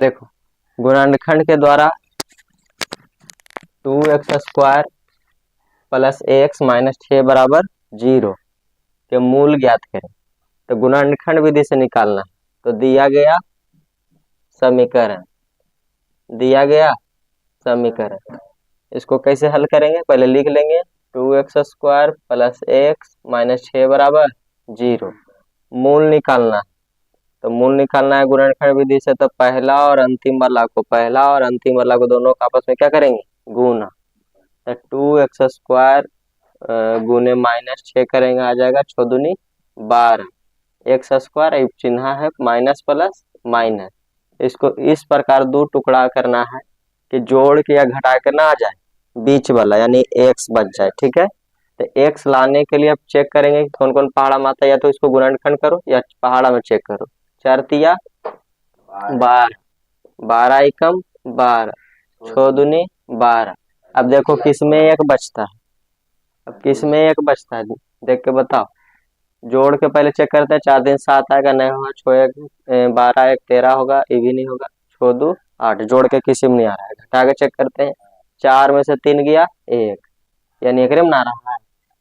देखो गुणनखंड के द्वारा 2x² प्लस ax माइनस 6 बराबर 0 के मूल ज्ञात करें। तो गुणनखंड विधि से निकालना है। तो दिया गया समीकरण इसको कैसे हल करेंगे, पहले लिख लेंगे 2x² प्लस ax माइनस 6 बराबर 0। मूल निकालना है। तो मूल निकालना है गुणनखंड विधि से, तो पहला और अंतिम वाला को दोनों को आपस में क्या करेंगे, गुना। तो 2x² गुने माइनस 6 करेंगे, आ जाएगा 6 दूनी 12। x² चिन्ह है माइनस प्लस माइनस। इसको इस प्रकार दो टुकड़ा करना है कि जोड़ के या घटा के ना आ जाए बीच वाला, यानी x बच जाए। ठीक है, तो x लाने के लिए अब चेक करेंगे कौन कौन पहाड़ा में आता है, या तो इसको गुणनखंड करो या पहाड़ा में चेक करो। 4 तिया 12, 12 एकम 12, 6 दूनी 12। अब देखो किसमें एक बचता है, देख के बताओ। जोड़ के पहले चेक करते हैं, 4 दिन 7 आएगा, नहीं होगा 6 एक 12 एक 13 होगा, ये भी नहीं होगा, 6 2 8। जोड़ के किसी में नहीं आ रहा है, घटा के चेक करते हैं। 4 में से 3 गया 1, यानी एक में ना रहा है।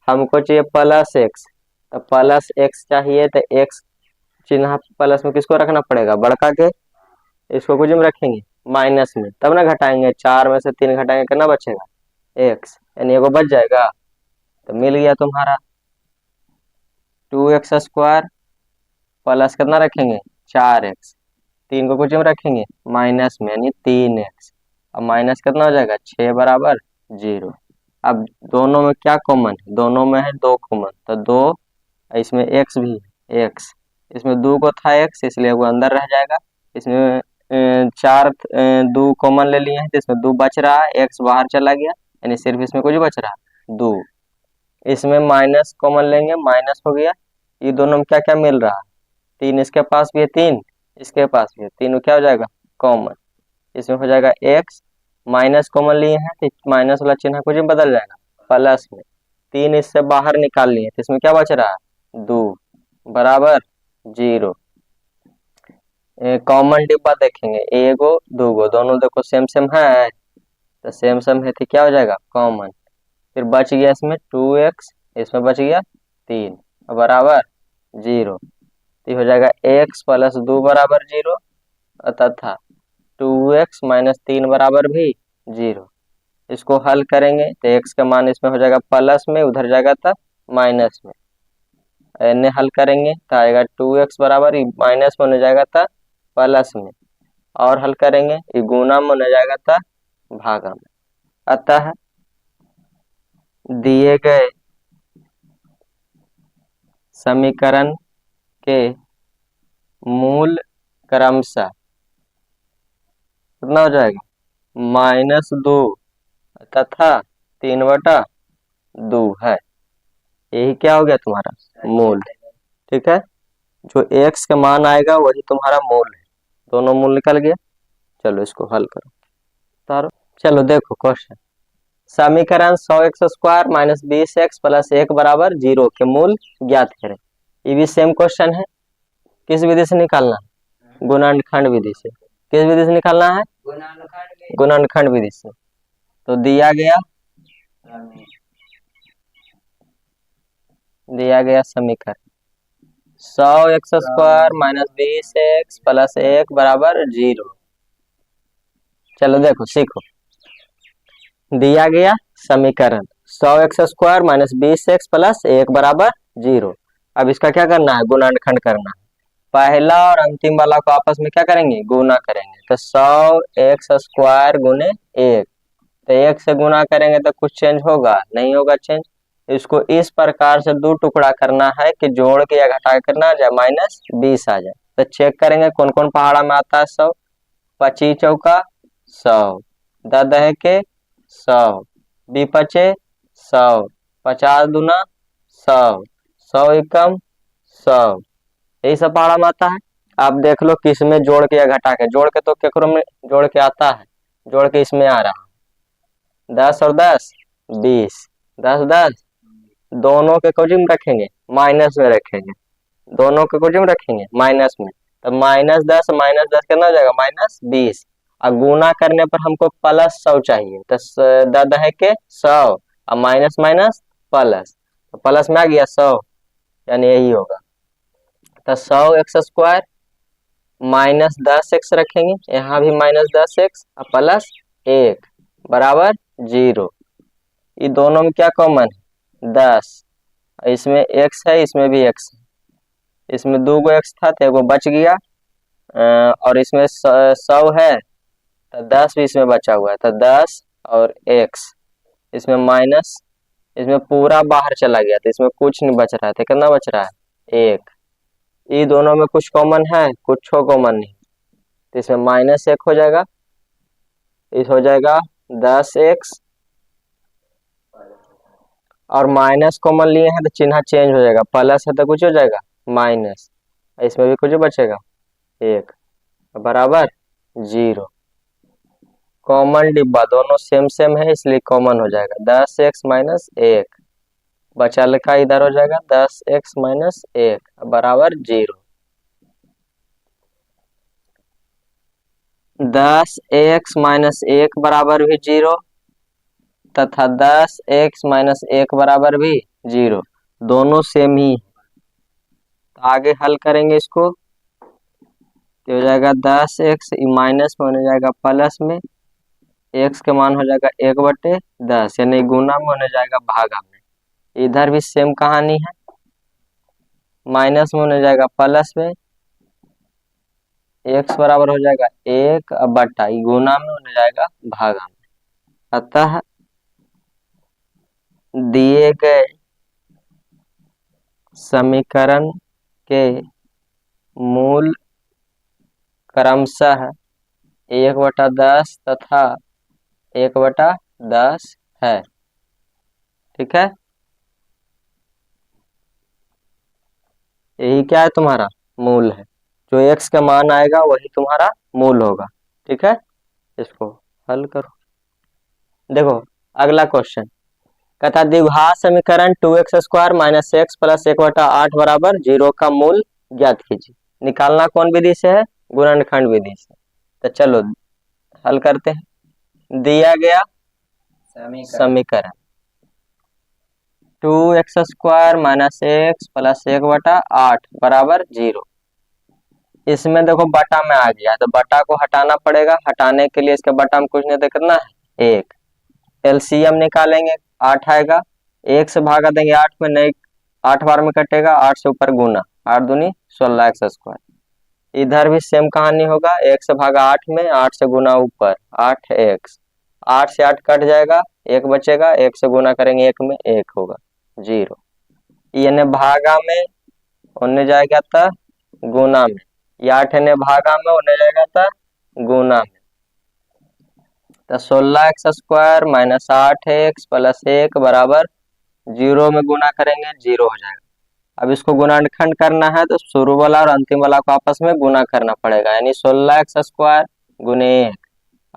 हमको चाहिए प्लस x, तो प्लस x चाहिए, तो x चिन्ह प्लस में किसको रखना पड़ेगा, बड़का के। इसको कुछ में रखेंगे माइनस में, तब ना घटाएंगे। 4 में से 3 घटाएंगे, कितना बचेगा x, यानी एगो बच जाएगा। तो मिल गया तुम्हारा 2x² प्लस कितना रखेंगे 4x, 3 को कुछ में रखेंगे माइनस में, यानी 3x। अब माइनस कितना हो जाएगा 6 बराबर 0। अब दोनों में क्या कॉमन है, दोनों में है 2 कॉमन, तो 2 इसमें x भी है, x इसमें 2 को था x, इसलिए वो अंदर रह जाएगा। इसमें 4 2 कॉमन ले लिए हैं, तो इसमें 2 बच रहा है, x बाहर चला गया, यानी सिर्फ इसमें कुछ बच रहा है 2। इसमें माइनस कॉमन लेंगे, माइनस हो गया। ये दोनों में क्या क्या मिल रहा है, 3 इसके पास भी है, 3 इसके पास भी है, तीनों क्या हो जाएगा कॉमन। इसमें हो जाएगा x, माइनस कॉमन लिए हैं तो माइनस वाला चिन्ह कुछ में बदल जाएगा प्लस में। 3 इससे बाहर निकाल लिए तो इसमें क्या बच रहा है 2 बराबर 0। कॉमन डिब्बा देखेंगे, एगो दूगो, दोनों देखो सेम सेम है, तो सेम सेम है तो क्या हो जाएगा कॉमन। फिर बच गया इसमें 2x, इसमें बच गया 3 बराबर 0। तो हो जाएगा x प्लस 2 बराबर 0 तथा 2x माइनस 3 बराबर भी 0। इसको हल करेंगे तो x का मान इसमें हो जाएगा प्लस में, उधर जाएगा तब माइनस में। एने हल करेंगे तो आएगा 2x बराबर माइनस में होने जाएगा था प्लस में, और हल करेंगे ये गुना में होने जाएगा था भागा में। अतः दिए गए समीकरण के मूल क्रमशः कितना हो जाएगा -2 तथा 3/2 है। यही क्या हो गया तुम्हारा मूल। ठीक है, जो x का मान आएगा वही तुम्हारा मूल है। दोनों मूल निकल गया। चलो इसको हल करो तारो। चलो देखो क्वेश्चन, समीकरण 100x² माइनस 20x प्लस 1 बराबर 0 के मूल ज्ञात करें। ये भी सेम क्वेश्चन है। किस विधि से निकालना है, गुणनखंड विधि से। किस विधि से निकालना है, गुणनखंड विधि से। तो दिया गया समीकरण 100x² माइनस 20x प्लस 1 बराबर 0। चलो देखो सीखो, दिया गया समीकरण 100x² माइनस 20x प्लस 1 बराबर 0। अब इसका क्या करना है, गुणनखंड करना है। पहला और अंतिम वाला को आपस में क्या करेंगे, गुना करेंगे। तो 100x² गुने 1, तो 1 से गुना करेंगे तो कुछ चेंज होगा, नहीं होगा चेंज। इसको इस प्रकार से दो टुकड़ा करना है कि जोड़ के या घटा के ना आ जाए -20 आ जाए। तो चेक करेंगे कौन कौन पहाड़ा में आता है 100, 25 चौका 100, 10 के 100, 20 पचे 100, 50 दूना 100, 100 एकम 100, यही सब पहाड़ा में आता है। आप देख लो किस में जोड़ के या घटा के। जोड़ के तो केकरो में जोड़ के आता है, जोड़ के इसमें आ रहा है 10 और 10 20, 10 10, दोनों के कोजिम रखेंगे माइनस में रखेंगे, दोनों के कोजिम रखेंगे माइनस में। तो -10 कितना हो जाएगा -20। और गुना करने पर हमको +100 चाहिए, तो 10 के 100 और माइनस माइनस प्लस, तो प्लस में आ गया 100, यानी यही होगा। तो 100x² -10x रखेंगे, यहाँ भी -10x और +1 बराबर 0। ये दोनों में क्या कॉमन है 10, इसमें x है, इसमें भी x है, इसमें 2 गो x था तो एगो बच गया, और इसमें 100 है तो 10 भी इसमें बचा हुआ है, तो 10 और x, इसमें माइनस, इसमें पूरा बाहर चला गया तो इसमें कुछ नहीं बच रहा है, तो कितना बच रहा है 1। ये दोनों में कुछ कॉमन है, कुछ कॉमन नहीं, तो इसमें -1 हो जाएगा, इस हो जाएगा 10x, और माइनस कॉमन लिए हैं तो चिन्ह चेंज हो जाएगा, प्लस है तो कुछ हो जाएगा माइनस, इसमें भी कुछ बचेगा 1 बराबर 0। कॉमन डिब्बा दोनों सेम सेम है इसलिए कॉमन हो जाएगा, 10x - 1 बचल का इधर हो जाएगा 10x - 1 बराबर 0। 10x - 1 बराबर भी 0 तथा 10x - 1 बराबर भी 0, दोनों सेम ही। तो आगे हल करेंगे इसको, तो हो जाएगा 10x माइनस में होने जाएगा प्लस में, x का मान हो जाएगा 1/10, यानी गुना में होने जाएगा भागा में। इधर भी सेम कहानी है, माइनस में होने जाएगा प्लस में, x बराबर हो जाएगा 1 बटा, गुना में होने जाएगा भागा में। अतः दिए गए समीकरण के मूल क्रमशः 1/10 तथा 1/10 है। ठीक है, यही क्या है तुम्हारा मूल है, जो x का मान आएगा वही तुम्हारा मूल होगा। ठीक है, इसको हल करो। देखो अगला क्वेश्चन कहता द्विघात समीकरण 2x² - x + 1/8 बराबर 0 का मूल ज्ञात कीजिए। निकालना कौन विधि से है, गुणनखंड विधि से। तो चलो हल करते हैं। दिया गया समीकरण 2x² - x + 1/8 बराबर 0, इसमें देखो बटा में आ गया तो बटा को हटाना पड़ेगा, हटाने के लिए इसके बटा में कुछ नहीं तो कितना है 1, एलसीएम निकालेंगे 8 आएगा, 1 से भागा देंगे 8 में, नहीं 8 बार में कटेगा, 8 से ऊपर गुना, 8 दूनी 16x²। इधर भी सेम कहानी होगा, 1 से भागा 8 में, 8 से गुना ऊपर 8x, 8 से 8 कट जाएगा, 1 बचेगा, 1 से गुना करेंगे 1 में 1 होगा 0, यानी भागा में होने जाएगा था गुना में, या 8 ने भागा में होने जाएगा था गुना में। तो 16x² - 8x + 1 बराबर 0 में गुना करेंगे 0 हो जाएगा। अब इसको गुणनखंड करना है तो शुरू वाला और अंतिम वाला को आपस में गुना करना पड़ेगा, यानी 16x² गुने 1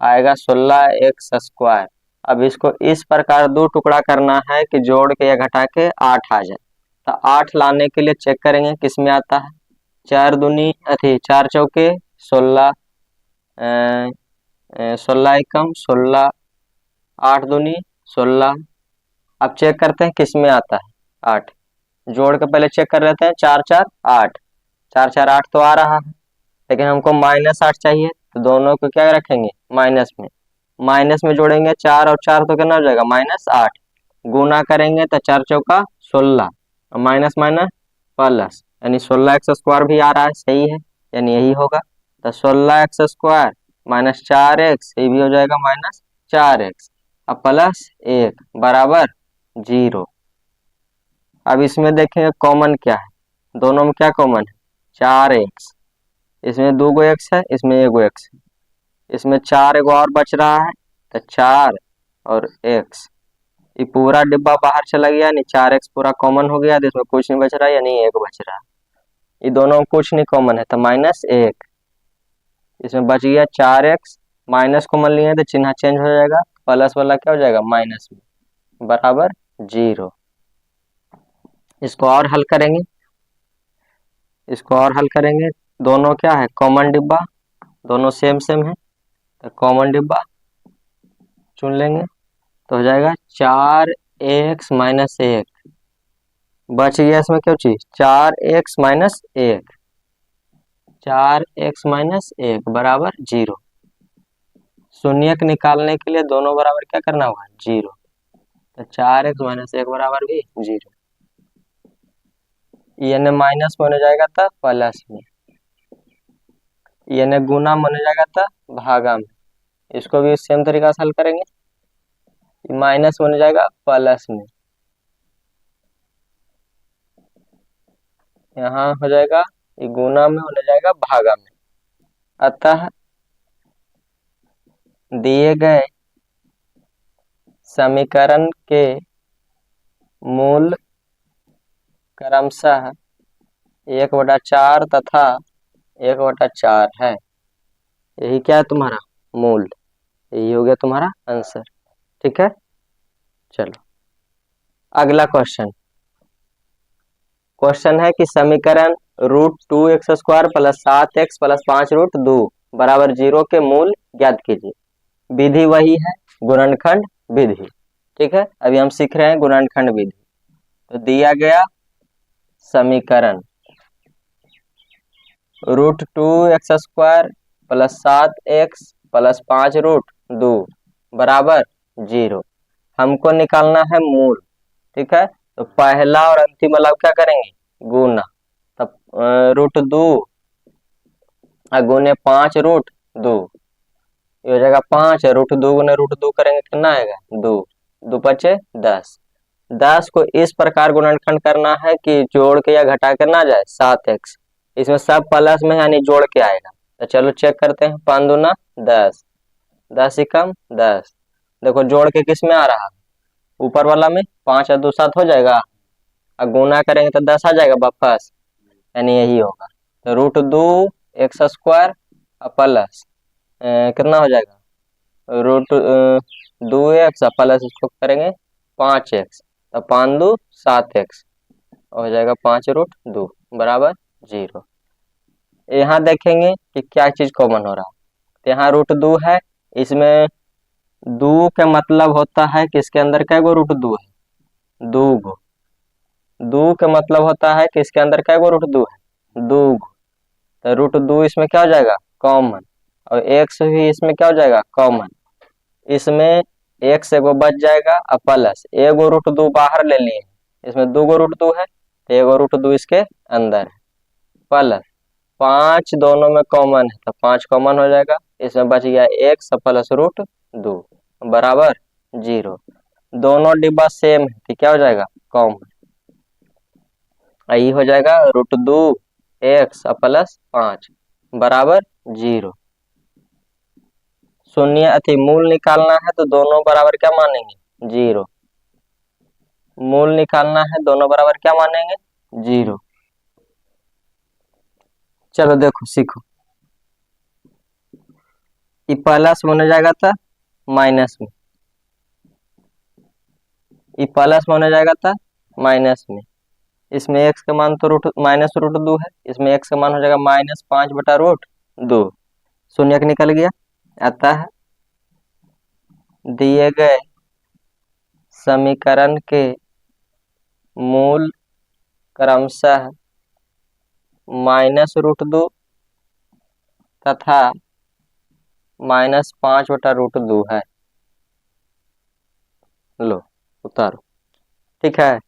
आएगा 16x²। अब इसको इस प्रकार दो टुकड़ा करना है कि जोड़ के या घटा के 8 आ जाए। तो 8 लाने के लिए चेक करेंगे किस में आता है, 4 दूनी 4 चौके 16, 16 एकम 16, 8 दूनी 16। अब चेक करते हैं किस में आता है 8, जोड़ के पहले चेक कर लेते हैं, 4 4 8, 4 4 8 तो आ रहा है, लेकिन हमको -8 चाहिए, तो दोनों को क्या रखेंगे माइनस में जोड़ेंगे, 4 और 4 तो कितना हो जाएगा -8, गुना करेंगे तो 4 चौका 16, माइनस माइनस प्लस, यानी 16x² भी आ रहा है, सही है, यानी यही होगा। तो 16x² - 4x, ये भी हो जाएगा -4x, अब +1 बराबर 0। अब इसमें देखेंगे कॉमन क्या है, दोनों में क्या कॉमन है 4x, इसमें 2 गो x है, इसमें 1 गो x है, इसमें 4 एगो और बच रहा है, तो 4 और x, ये पूरा डिब्बा बाहर चला गया, यानी 4x पूरा कॉमन हो गया, तो इसमें कुछ नहीं बच रहा है, यानी 1 बच रहा है। ये दोनों में कुछ नहीं कॉमन है तो -1, इसमें बच गया 4x, माइनस कॉमन लिए तो चिन्ह चेंज हो जाएगा, प्लस वाला क्या हो जाएगा माइनस में बराबर 0। इसको और हल करेंगे, दोनों क्या है, कॉमन डिब्बा, दोनों सेम सेम है, तो कॉमन डिब्बा चुन लेंगे, तो हो जाएगा 4x-1, बच गया इसमें क्या चीज, 4x-1, 4x-1 बराबर 0। शून्यक निकालने के लिए दोनों बराबर क्या करना होगा, 0, तो 4x-1 बराबर भी 0। यानी माइनस में होने जाएगा था प्लस में, यानी गुना में होने जाएगा था भागा में। इसको भी सेम तरीका से हल करेंगे, माइनस में होने जाएगा प्लस में, यहाँ हो जाएगा ये गुना में होने जाएगा भागा में। अतः दिए गए समीकरण के मूल क्रमशः 1/4 तथा 1/4 है। यही क्या है तुम्हारा मूल, यही हो गया तुम्हारा आंसर। ठीक है, चलो अगला क्वेश्चन है कि समीकरण √2x² + 7x + 5√2 बराबर 0 के मूल ज्ञात कीजिए। विधि वही है, गुणनखंड विधि। ठीक है, अभी हम सीख रहे हैं गुणनखंड विधि। तो दिया गया समीकरण √2x² + 7x + 5√2 बराबर 0, हमको निकालना है मूल। ठीक है, तो पहला और अंतिम वाला क्या करेंगे, गुना, तब √2 गुने 5√2, ये हो जाएगा 5, √2 गुने √2 करेंगे कितना आएगा, 2, 2 × 10। 10 को इस प्रकार गुणनखंड करना है कि जोड़ के या घटा के ना जाए, 7x, इसमें सब प्लस में यानी जोड़ के आएगा। तो चलो चेक करते हैं, 5 दूना 10, 10 एकम 10, देखो जोड़ के किस में आ रहा है, ऊपर वाला में, 5 और 2 7 हो जाएगा, और गुना करेंगे तो 10 आ जाएगा वापस, यानी यही होगा। तो √2x² प्लस कितना हो जाएगा, √2x प्लस इसको करेंगे 5x, तो 5 2 7x हो जाएगा 5√2 बराबर 0। यहाँ देखेंगे कि क्या चीज कॉमन हो रहा है, तो यहाँ √2 है, इसमें 2 का मतलब होता है कि इसके अंदर क्या गो √2 है, 2 गो। 2 का मतलब होता है कि इसके अंदर क्या गो √2 है, 2 गो। तो √2 इसमें क्या हो जाएगा, कॉमन, और x भी इसमें क्या हो जाएगा, कॉमन। इसमें x एगो बच जाएगा और प्लस एगो √2 बाहर ले लिए, इसमें 2 गो √2 है, तो एगो √2 इसके अंदर है, प्लस 5 दोनों में कॉमन है, तो 5 कॉमन हो जाएगा, इसमें बच गया x प्लस √2 बराबर 0। दोनों डिब्बा सेम है, तो क्या हो जाएगा, कॉमन, यही हो जाएगा √2x प्लस 5 बराबर 0। शून्य अति मूल निकालना है तो दोनों बराबर क्या मानेंगे, 0। मूल निकालना है, दोनों बराबर क्या मानेंगे, 0। चलो देखो सीखो, ये प्लस में होने जाएगा था माइनस में, ये प्लस में होने जाएगा था माइनस में, इसमें x का मान तो -√2 है, इसमें x का मान हो जाएगा -5/√2, शून्य निकल गया। अतः दिए गए समीकरण के मूल क्रमशः -√2 तथा -5/√2 है। लो उतारो, ठीक है।